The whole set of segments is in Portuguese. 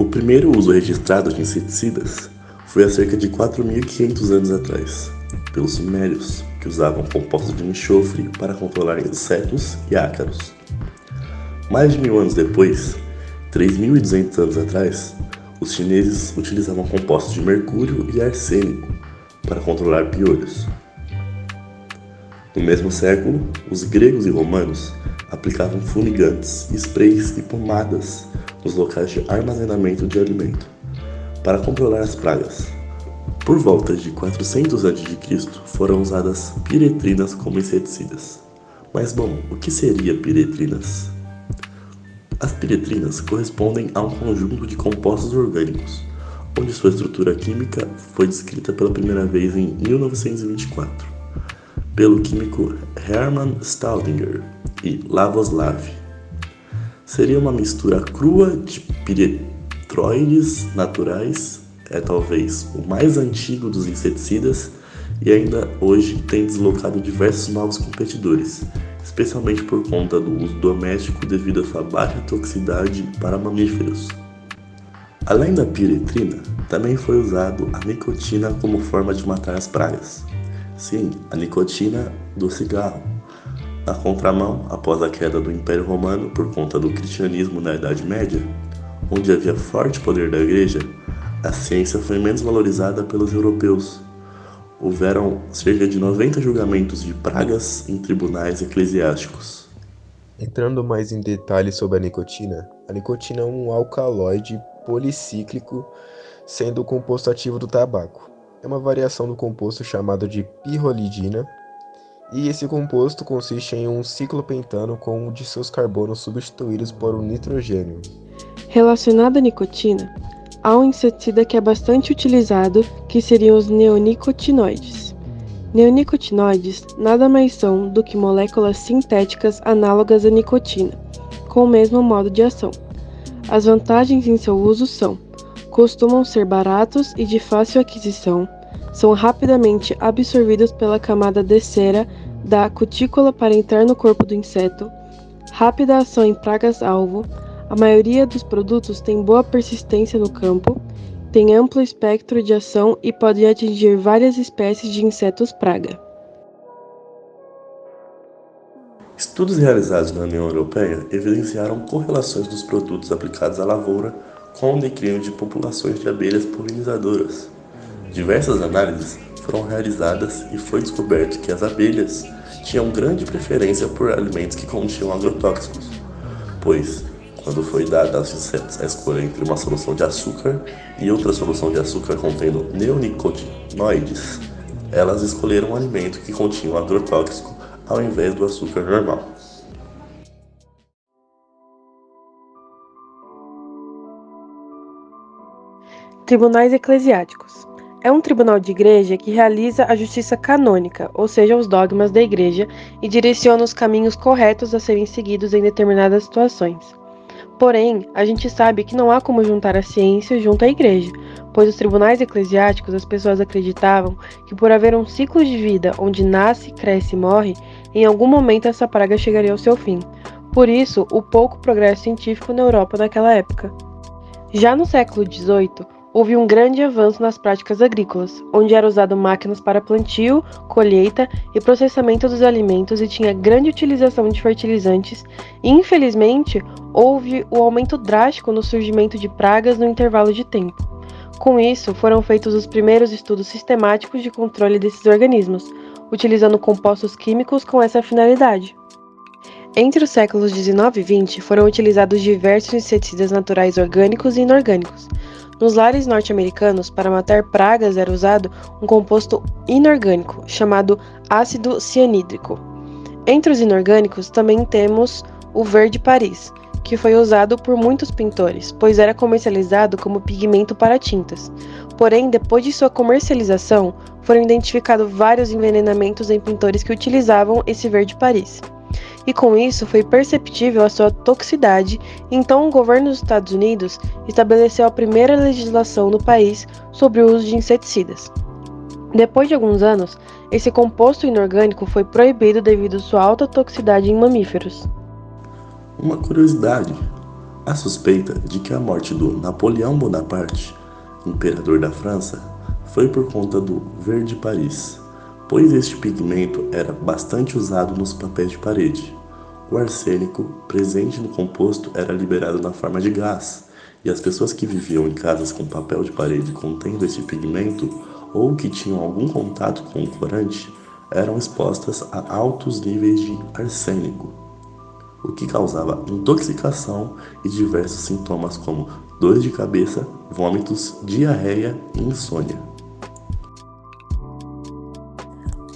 O primeiro uso registrado de inseticidas foi há cerca de 4.500 anos atrás, pelos sumérios, que usavam compostos de enxofre para controlar insetos e ácaros. Mais de 1.000 anos depois, 3.200 anos atrás, os chineses utilizavam compostos de mercúrio e arsênico para controlar piolhos. No mesmo século, os gregos e romanos aplicavam fumigantes, sprays e pomadas nos locais de armazenamento de alimento para controlar as pragas. Por volta de 400 a.C., foram usadas piretrinas como inseticidas. Mas bom, o que seria piretrinas? As piretrinas correspondem a um conjunto de compostos orgânicos, onde sua estrutura química foi descrita pela primeira vez em 1924, pelo químico Hermann Staudinger e Lavoslav. Seria uma mistura crua de piretroides naturais, é talvez o mais antigo dos inseticidas e ainda hoje tem deslocado diversos novos competidores, especialmente por conta do uso doméstico devido à sua baixa toxicidade para mamíferos. Além da piretrina, também foi usado a nicotina como forma de matar as pragas. Sim, a nicotina do cigarro. Na contramão, após a queda do Império Romano por conta do cristianismo na Idade Média, onde havia forte poder da Igreja, a ciência foi menos valorizada pelos europeus. Houveram cerca de 90 julgamentos de pragas em tribunais eclesiásticos. Entrando mais em detalhes sobre a nicotina é um alcaloide policíclico, sendo o composto ativo do tabaco. É uma variação do composto chamado de pirrolidina, e esse composto consiste em um ciclopentano com um de seus carbonos substituídos por um nitrogênio. Relacionado à nicotina, há um inseticida que é bastante utilizado, que seriam os neonicotinoides. Neonicotinoides nada mais são do que moléculas sintéticas análogas à nicotina, com o mesmo modo de ação. As vantagens em seu uso são: costumam ser baratos e de fácil aquisição, são rapidamente absorvidos pela camada de cera da cutícula para entrar no corpo do inseto, rápida ação em pragas-alvo, a maioria dos produtos tem boa persistência no campo, tem amplo espectro de ação e pode atingir várias espécies de insetos praga. Estudos realizados na União Europeia evidenciaram correlações dos produtos aplicados à lavoura com o declínio de populações de abelhas polinizadoras. Diversas análises foram realizadas e foi descoberto que as abelhas tinham grande preferência por alimentos que continham agrotóxicos, pois, quando foi dada aos insetos a escolha entre uma solução de açúcar e outra solução de açúcar contendo neonicotinoides, elas escolheram um alimento que continha um agrotóxico ao invés do açúcar normal. Tribunais eclesiásticos. É um tribunal de igreja que realiza a justiça canônica, ou seja, os dogmas da igreja, e direciona os caminhos corretos a serem seguidos em determinadas situações. Porém, a gente sabe que não há como juntar a ciência junto à igreja, pois os tribunais eclesiásticos as pessoas acreditavam que por haver um ciclo de vida onde nasce, cresce e morre, em algum momento essa praga chegaria ao seu fim. Por isso, o pouco progresso científico na Europa naquela época. Já no século XVIII, houve um grande avanço nas práticas agrícolas, onde era usado máquinas para plantio, colheita e processamento dos alimentos e tinha grande utilização de fertilizantes, e infelizmente houve um aumento drástico no surgimento de pragas no intervalo de tempo. Com isso, foram feitos os primeiros estudos sistemáticos de controle desses organismos, utilizando compostos químicos com essa finalidade. Entre os séculos XIX e XX, foram utilizados diversos inseticidas naturais orgânicos e inorgânicos. Nos lares norte-americanos, para matar pragas era usado um composto inorgânico, chamado ácido cianídrico. Entre os inorgânicos também temos o verde Paris, que foi usado por muitos pintores, pois era comercializado como pigmento para tintas. Porém, depois de sua comercialização, foram identificados vários envenenamentos em pintores que utilizavam esse verde Paris. E com isso foi perceptível a sua toxicidade, então o governo dos Estados Unidos estabeleceu a primeira legislação no país sobre o uso de inseticidas. Depois de alguns anos, esse composto inorgânico foi proibido devido à sua alta toxicidade em mamíferos. Uma curiosidade, Há suspeita de que a morte do Napoleão Bonaparte, imperador da França, foi por conta do verde Paris, pois este pigmento era bastante usado nos papéis de parede. O arsênico presente no composto era liberado na forma de gás, e as pessoas que viviam em casas com papel de parede contendo este pigmento ou que tinham algum contato com o corante eram expostas a altos níveis de arsênico, o que causava intoxicação e diversos sintomas como dores de cabeça, vômitos, diarreia e insônia.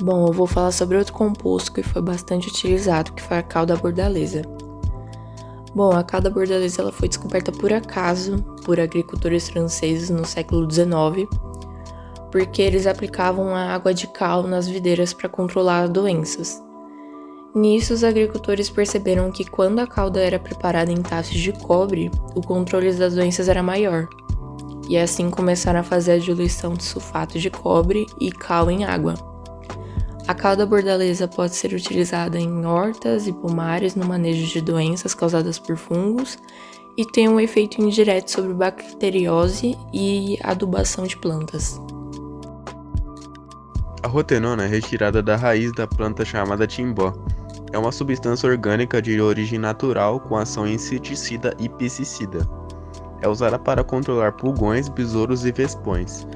Bom, eu vou falar sobre outro composto que foi bastante utilizado, que foi a calda bordaleza. Bom, a calda bordaleza ela foi descoberta por acaso por agricultores franceses no século XIX, porque eles aplicavam a água de cal nas videiras para controlar doenças. Nisso, os agricultores perceberam que quando a calda era preparada em taças de cobre, o controle das doenças era maior. E assim começaram a fazer a diluição de sulfato de cobre e cal em água. A calda bordaleza pode ser utilizada em hortas e pomares no manejo de doenças causadas por fungos e tem um efeito indireto sobre bacteriose e adubação de plantas. A rotenona é retirada da raiz da planta chamada timbó. É uma substância orgânica de origem natural com ação inseticida e pesticida. É usada para controlar pulgões, besouros e vespões.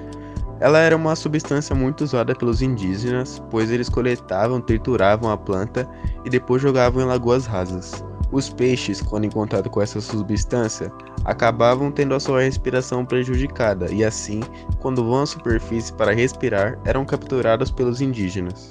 Ela era uma substância muito usada pelos indígenas, pois eles coletavam, trituravam a planta e depois jogavam em lagoas rasas. Os peixes, quando em contato com essa substância, acabavam tendo a sua respiração prejudicada e assim, quando vão à superfície para respirar, eram capturados pelos indígenas.